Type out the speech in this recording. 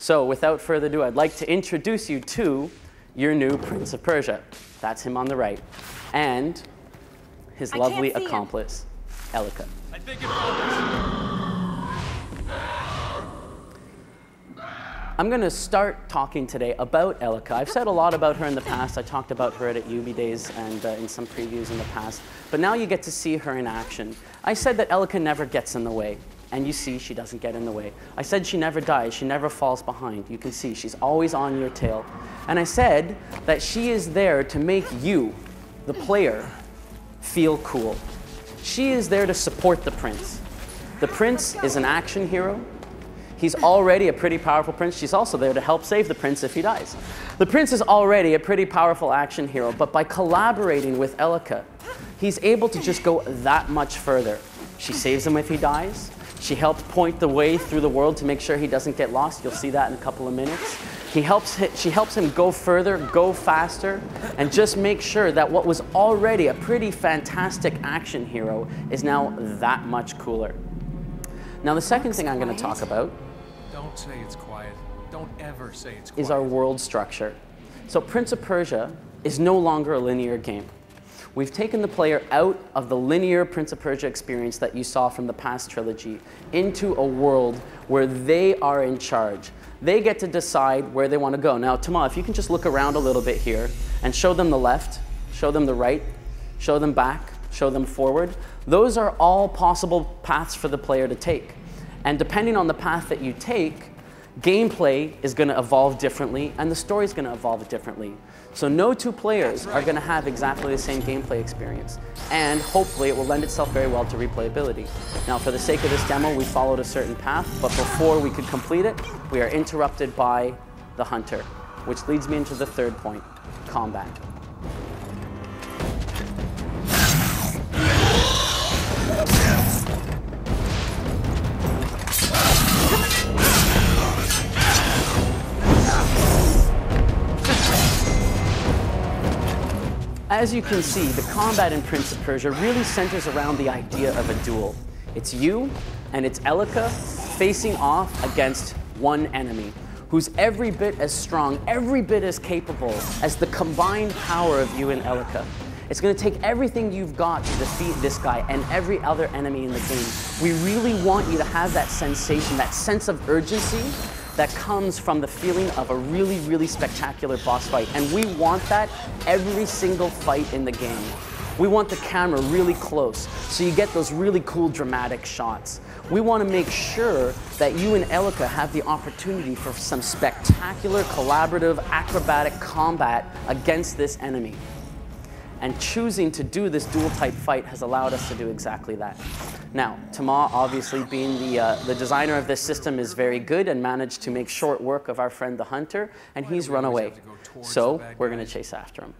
So without further ado, I'd like to introduce you to your new Prince of Persia. That's him on the right. And his lovely accomplice, Elika. I think it I'm going to start talking today about Elika. I've said a lot about her in the past. I talked about her at UB Days and in some previews in the past. But now you get to see her in action. I said that Elika never gets in the way. And you see, she doesn't get in the way. I said she never dies. She never falls behind. You can see she's always on your tail. And I said that she is there to make you, the player, feel cool. She is there to support the prince. The prince is an action hero. He's already a pretty powerful prince. She's also there to help save the prince if he dies. The prince is already a pretty powerful action hero, but by collaborating with Elika, he's able to just go that much further. She saves him if he dies. She helps point the way through the world to make sure he doesn't get lost. You'll see that in a couple of minutes. She helps him go further, go faster, and just make sure that what was already a pretty fantastic action hero is now that much cooler. Now, the second thing I'm going to talk about Don't say it's quiet. Don't ever say it's quiet. is our world structure. So Prince of Persia is no longer a linear game. We've taken the player out of the linear Prince of Persia experience that you saw from the past trilogy into a world where they are in charge. They get to decide where they want to go. Now, Tama, if you can just look around a little bit here and show them the left, show them the right, show them back, show them forward. Those are all possible paths for the player to take. And depending on the path that you take, gameplay is going to evolve differently, and the story is going to evolve differently. So no two players are going to have exactly the same gameplay experience. And hopefully it will lend itself very well to replayability. Now, for the sake of this demo, we followed a certain path, but before we could complete it, we are interrupted by the hunter, which leads me into the third point, combat. As you can see, the combat in Prince of Persia really centers around the idea of a duel. It's you and it's Elika facing off against one enemy who's every bit as strong, every bit as capable as the combined power of you and Elika. It's going to take everything you've got to defeat this guy and every other enemy in the game. We really want you to have that sensation, that sense of urgency that comes from the feeling of a really, really spectacular boss fight. And we want that every single fight in the game. We want the camera really close, so you get those really cool dramatic shots. We want to make sure that you and Elika have the opportunity for some spectacular, collaborative, acrobatic combat against this enemy. And choosing to do this dual-type fight has allowed us to do exactly that. Now, Tama, obviously being the designer of this system, is very good and managed to make short work of our friend the hunter, and he's run away. So we're going to chase after him.